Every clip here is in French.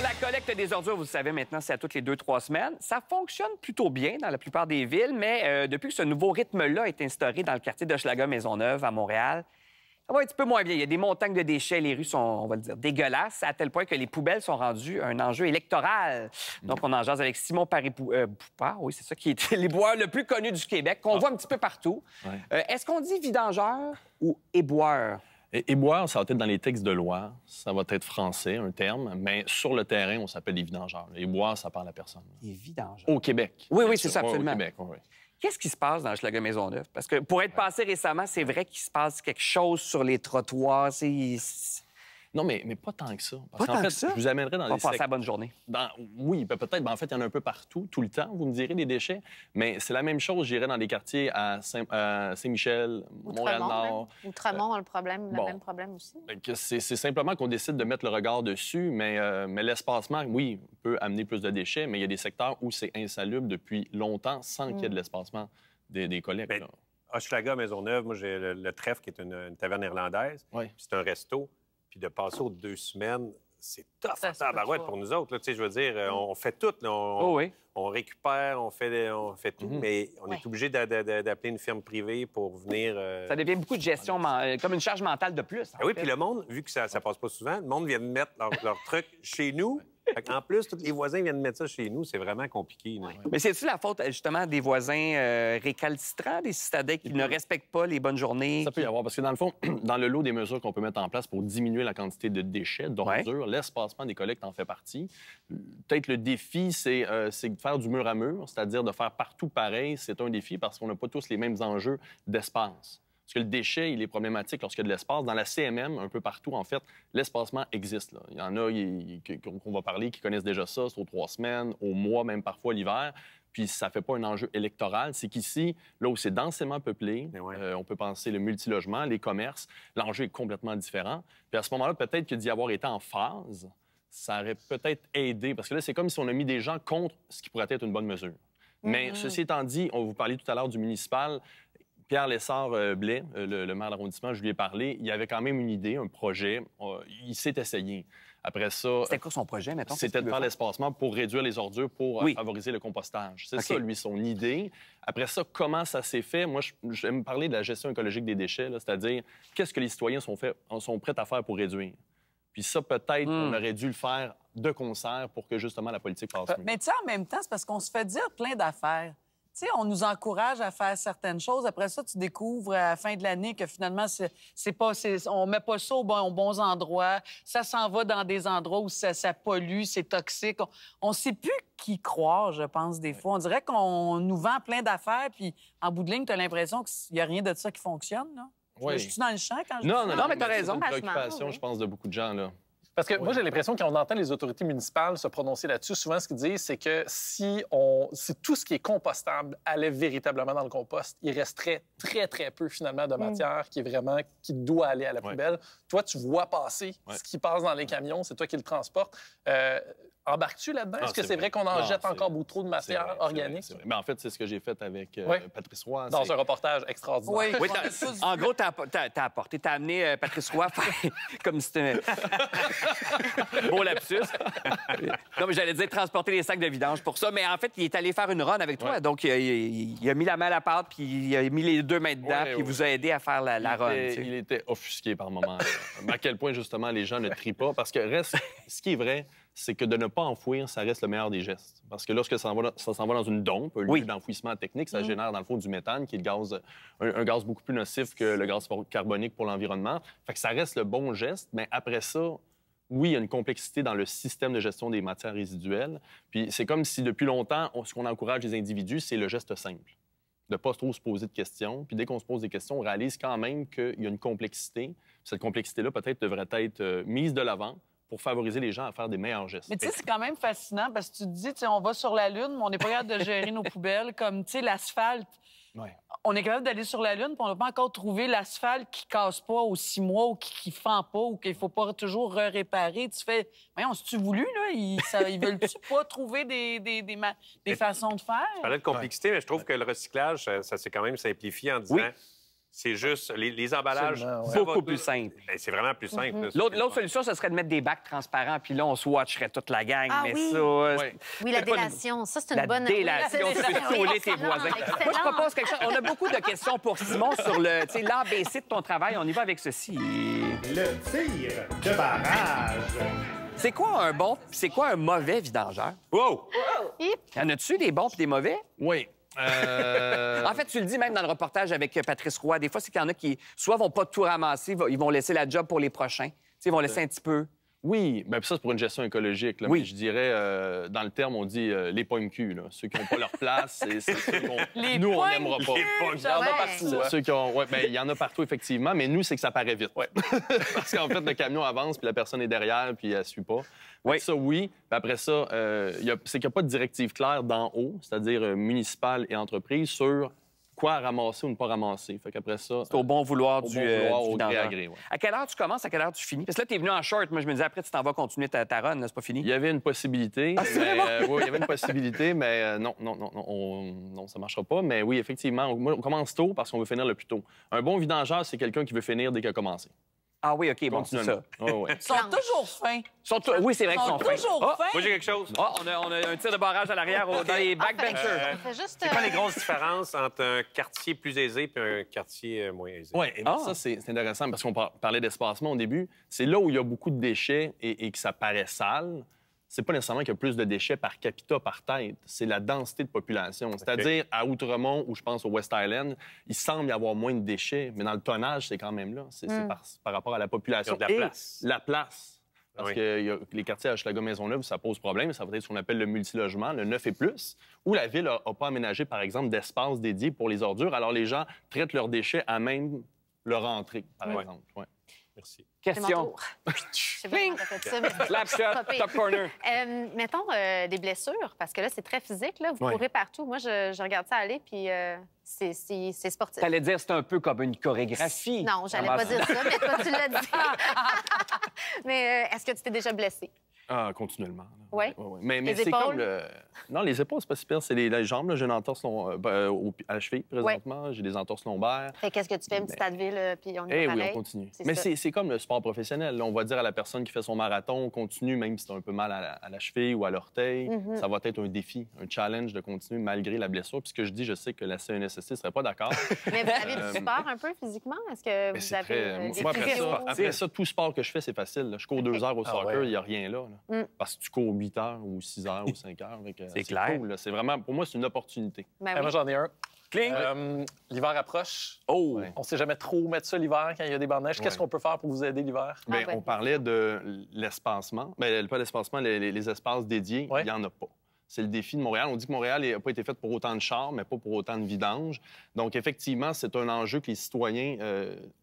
la collecte des ordures, vous le savez maintenant, c'est à toutes les 2-3 semaines. Ça fonctionne plutôt bien dans la plupart des villes, mais depuis que ce nouveau rythme-là est instauré dans le quartier d'Hochelaga-Maisonneuve à Montréal, ça va un petit peu moins bien. Il y a des montagnes de déchets, les rues sont, on va le dire, dégueulasses, à tel point que les poubelles sont rendues un enjeu électoral. Donc, on en jase avec Simon Paré-Poupard, oui, c'est ça, qui est l'éboueur le plus connu du Québec, qu'on voit un petit peu partout. Ouais. Est-ce qu'on dit vidangeur ou éboueur? Éboueur, ça va être dans les textes de loi. Ça va être français, un terme. Mais sur le terrain, on s'appelle les vidangeurs. Éboueur, ça parle à personne. Les vidangeurs. Au Québec. Oui, oui, c'est ça, absolument. Au Québec, oui. Qu'est-ce qui se passe dans Hochelaga-Maisonneuve? Parce que pour être passé récemment, c'est vrai qu'il se passe quelque chose sur les trottoirs. Non, mais pas tant que ça. Parce qu'en fait, je vous amènerai dans des... On va passer la bonne journée. Oui, peut-être. En fait, il y en a un peu partout, tout le temps, vous me direz, des déchets. Mais c'est la même chose, j'irais dans des quartiers à Saint-Michel, Montréal-Nord. Outremont a le même problème aussi. C'est simplement qu'on décide de mettre le regard dessus, mais l'espacement, oui, peut amener plus de déchets, mais il y a des secteurs où c'est insalubre depuis longtemps sans qu'il y ait de l'espacement des collectes. Hochelaga, Maisonneuve, moi, j'ai le Trèfle, qui est une taverne irlandaise. Oui. C'est un resto. Puis de passer aux 2 semaines, c'est tough à tabarouette pour nous autres. Là. Je veux dire, on fait tout. Là. On récupère, on fait tout, mais on est obligé d'appeler une firme privée pour venir... Ça devient beaucoup de gestion, comme une charge mentale de plus. Oui, puis le monde, vu que ça passe pas souvent, le monde vient de mettre leur truc chez nous. En plus, tous les voisins viennent mettre ça chez nous. C'est vraiment compliqué. Mais c'est-tu la faute, justement, des voisins récalcitrants, des citadins qui ne respectent pas les bonnes journées? Ça peut y avoir, parce que dans le fond, dans le lot des mesures qu'on peut mettre en place pour diminuer la quantité de déchets, d'ordures, l'espacement des collectes en fait partie. Peut-être le défi, c'est de faire du mur à mur, c'est-à-dire de faire partout pareil. C'est un défi parce qu'on n'a pas tous les mêmes enjeux d'espace. Parce que le déchet, il est problématique lorsqu'il y a de l'espace. Dans la CMM, un peu partout, en fait, l'espacement existe. Là. Il y en a qu'on va parler qui connaissent déjà ça, c'est aux 3 semaines, au mois, même parfois l'hiver. Puis ça ne fait pas un enjeu électoral. C'est qu'ici, là où c'est densément peuplé, on peut penser le multilogement, les commerces, l'enjeu est complètement différent. Puis à ce moment-là, peut-être que d'y avoir été en phase, ça aurait peut-être aidé. Parce que là, c'est comme si on a mis des gens contre ce qui pourrait être une bonne mesure. Mais ceci étant dit, on vous parlait tout à l'heure du municipal. Pierre Lessard-Blais, le maire d'arrondissement, je lui ai parlé, il avait quand même une idée, un projet. Il s'est essayé. Après ça... C'était quoi son projet, mettons? C'était de faire l'espacement pour réduire les ordures, pour favoriser le compostage. C'est ça, lui, son idée. Après ça, comment ça s'est fait? Moi, j'aime parler de la gestion écologique des déchets, c'est-à-dire qu'est-ce que les citoyens sont prêts à faire pour réduire. Puis ça, peut-être, on aurait dû le faire de concert pour que, justement, la politique passe mieux. Mais tu sais, en même temps, c'est parce qu'on se fait dire plein d'affaires. Tu sais, on nous encourage à faire certaines choses. Après ça, tu découvres à la fin de l'année que finalement, on met pas ça aux bons endroits. Ça s'en va dans des endroits où ça pollue, c'est toxique. On sait plus qui croire, je pense, des fois. On dirait qu'on nous vend plein d'affaires, puis en bout de ligne, tu as l'impression qu'il n'y a rien de ça qui fonctionne, là. Je suis dans le champ quand je dis ça? Non, mais tu as raison. C'est une préoccupation, je pense, de beaucoup de gens, là. Parce que moi, j'ai l'impression que quand on entend les autorités municipales se prononcer là-dessus, souvent, ce qu'ils disent, c'est que si tout ce qui est compostable allait véritablement dans le compost, il resterait très, très peu, finalement, de matière qui doit aller à la poubelle. Toi, tu vois passer ce qui passe dans les camions, c'est toi qui le transportes. Embarques-tu là-dedans? Est-ce que c'est vrai qu'on en jette encore beaucoup trop de matière organique? Mais en fait, c'est ce que j'ai fait avec Patrice Roy. Dans un reportage extraordinaire. Oui, en gros, t'as amené Patrice Roy faire comme si c'était... Beau lapsus. Non, mais j'allais dire transporter les sacs de vidange pour ça. Mais en fait, il est allé faire une run avec toi. Donc, il a mis la main à la pâte, puis il a mis les 2 mains dedans, puis il vous a aidé à faire la run. Il était offusqué par moments. À quel point, justement, les gens ne trient pas. Parce que ce qui est vrai, c'est que de ne pas enfouir, ça reste le meilleur des gestes. Parce que lorsque ça s'en va dans une dompe, un lieu d'enfouissement technique, ça génère, dans le fond, du méthane, qui est un gaz beaucoup plus nocif que le gaz carbonique pour l'environnement. Fait que ça reste le bon geste, mais après ça, oui, il y a une complexité dans le système de gestion des matières résiduelles. Puis c'est comme si, depuis longtemps, ce qu'on encourage les individus, c'est le geste simple. De ne pas trop se poser de questions. Puis dès qu'on se pose des questions, on réalise quand même qu'il y a une complexité. Cette complexité-là, peut-être, devrait être mise de l'avant pour favoriser les gens à faire des meilleurs gestes. Mais tu sais, c'est quand même fascinant parce que tu te dis, tu sais, on va sur la Lune, mais on n'est pas capable de gérer nos poubelles. Comme, tu sais, l'asphalte. On est capable d'aller sur la Lune, puis on n'a pas encore trouvé l'asphalte qui casse pas aux 6 mois ou qui fend pas ou qu'il faut pas toujours réparer. Tu fais, voyons, si tu voulu, là, ils veulent-tu pas trouver des façons de faire? Je parlais de complexité, mais je trouve que le recyclage, ça s'est quand même simplifié en disant... C'est juste les emballages. Beaucoup plus simple. C'est vraiment plus simple. L'autre solution, ce serait de mettre des bacs transparents, puis là, on swatcherait toute la gang. Ah mais oui. ça... Oui, la délation. Ça, c'est une bonne... La délation, tu peux tôler tes Excellent, voisins. excellent. Moi, je propose quelque chose. On a beaucoup de questions pour Simon sur l'ABC de ton travail. On y va avec ceci. Le tir de barrage. C'est quoi un bon puis c'est quoi un mauvais vidangeur? Wow! Y en a-tu des bons puis des mauvais? Oui. En fait, tu le dis même dans le reportage avec Patrice Roy. Des fois, c'est qu'il y en a qui, soit vont pas tout ramasser, ils vont laisser la job pour les prochains. Ils vont laisser un petit peu. Oui, bien, ça, c'est pour une gestion écologique. Là. Oui. Mais je dirais, dans le terme, on dit les pogne-culs. Là. Ceux qui n'ont pas leur place, c'est ceux qu'on... Nous, on n'aimera pas. Il y en a partout. Ceux qui ont... Ouais, bien, il y en a partout, effectivement, mais nous, c'est que ça paraît vite. Ouais. Parce qu'en fait, le camion avance, puis la personne est derrière, puis elle ne suit pas. Oui. Ça, oui. Puis après ça, c'est qu'il n'y a pas de directive claire d'en haut, c'est-à-dire municipale et entreprise, sur quoi ramasser ou ne pas ramasser. Fait qu'après ça... C'est au bon vouloir du au gré vidangeur. à gré, ouais. À quelle heure tu commences, à quelle heure tu finis? Parce que là, t'es venu en short. Moi, je me disais, après, tu t'en vas continuer ta run. C'est pas fini? Il y avait une possibilité. Oui, il y avait une possibilité, mais non, ça ne marchera pas. Mais oui, effectivement, on commence tôt parce qu'on veut finir le plus tôt. Un bon vidangeur, c'est quelqu'un qui veut finir dès qu'il a commencé. Ah oui, OK, bon, c'est ça. Ouais. Ils sont toujours fins. Oui, c'est vrai qu'ils sont fins. toujours fins. Moi, j'ai quelque chose. On a un tir de barrage à l'arrière dans les backbenchers. C'est quoi les grosses différences entre un quartier plus aisé et un quartier moins aisé? Oui, ça, c'est intéressant parce qu'on parlait d'espacement au début. C'est là où il y a beaucoup de déchets et que ça paraît sale. C'est pas nécessairement qu'il y a plus de déchets par capita, par tête. C'est la densité de population. C'est-à-dire, à Outremont, ou je pense au West Island, il semble y avoir moins de déchets, mais dans le tonnage, c'est quand même là. C'est par rapport à la population. Il y a de la place. La place. Parce que les quartiers à Hochelaga-Maisonneuve, ça pose problème. Ça va être ce qu'on appelle le multilogement, le 9 et plus, où la ville n'a pas aménagé, par exemple, d'espace dédié pour les ordures. Alors, les gens traitent leurs déchets à même leur entrée, par exemple. Ouais. Merci. Question. Je sais pas comment t'as fait ça, mais Slap shot, top corner. Mettons des blessures, parce que là, c'est très physique. Là. Vous courez partout. Moi, je regarde ça aller, puis c'est sportif. T'allais dire c'est un peu comme une chorégraphie. Non, j'allais pas dire ça, mais toi, tu l'as dit. Mais est-ce que tu t'es déjà blessé? Ah, continuellement. Oui? Mais Les c'est épaules? comme le... Non, les épaules, c'est pas si pire. C'est les jambes. Là. J'ai une entorse à la cheville, présentement. J'ai des entorses lombaires. Fait qu'est-ce que tu fais? Une petite Advil, puis on y va Oui, pareil? on continue. Mais c'est comme le sport professionnel. Là, on va dire à la personne qui fait son marathon, on continue, même si tu as un peu mal à la cheville ou à l'orteil. Ça va être un défi, un challenge de continuer malgré la blessure. Puis ce que je dis, je sais que la CNSST ne serait pas d'accord. Mais vous avez du sport un peu physiquement? Est-ce que vous avez des Moi, physio? après ça, tout sport que je fais, c'est facile. Là. Je cours 2 heures au soccer, il n'y a rien là. Parce que tu cours 8 heures ou 6 heures ou 5 heures. C'est clair. Cool, c'est vraiment, pour moi, c'est une opportunité. Ben oui. Moi, j'en ai un. Cling. L'hiver approche. Oh! On ne sait jamais trop où mettre ça l'hiver quand il y a des bancs de neige. Qu'est-ce qu'on peut faire pour vous aider l'hiver? Bien, on parlait de l'espacement. Bien, pas l'espacement, les espaces dédiés, il n'y en a pas. C'est le défi de Montréal. On dit que Montréal n'a pas été fait pour autant de chars, mais pas pour autant de vidanges. Donc, effectivement, c'est un enjeu que les citoyens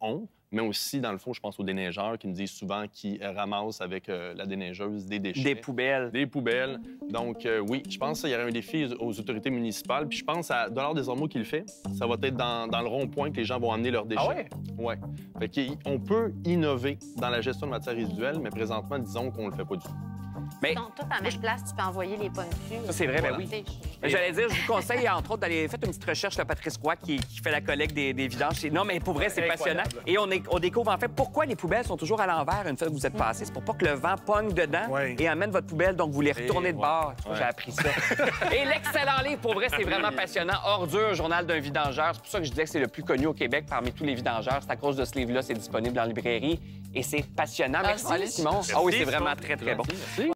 ont, mais aussi, dans le fond, je pense aux déneigeurs qui me disent souvent qu'ils ramassent avec la déneigeuse des déchets. Des poubelles. Des poubelles. Donc, oui, je pense qu'il y aurait un défi aux autorités municipales. Puis je pense à Dollars des Ormeaux qui le fait. Ça va être dans le rond-point que les gens vont amener leurs déchets. Ah ouais? Oui. Fait qu'on peut innover dans la gestion de matières résiduelles, mais présentement, disons qu'on ne le fait pas du tout. Mais Donc, toi, à même place, tu peux envoyer les pommes cues. ça, c'est vrai, ben oui. Mais j'allais dire, je vous conseille, entre autres, d'aller faire une petite recherche, là, Patrice Roy, qui fait la collecte des vidanges. Non, mais pour vrai, c'est passionnant. Et on découvre, en fait, pourquoi les poubelles sont toujours à l'envers une fois que vous êtes passé. C'est pour pas que le vent pogne dedans et amène votre poubelle, donc vous les retournez de bord. J'ai appris ça. Et l'excellent livre, pour vrai, c'est vraiment passionnant. Ordure, journal d'un vidangeur. C'est pour ça que je disais que c'est le plus connu au Québec parmi tous les vidangeurs. C'est à cause de ce livre-là, c'est disponible en librairie. Et c'est passionnant. Merci, Simon. Ah oui, c'est vraiment très, très bon. Merci.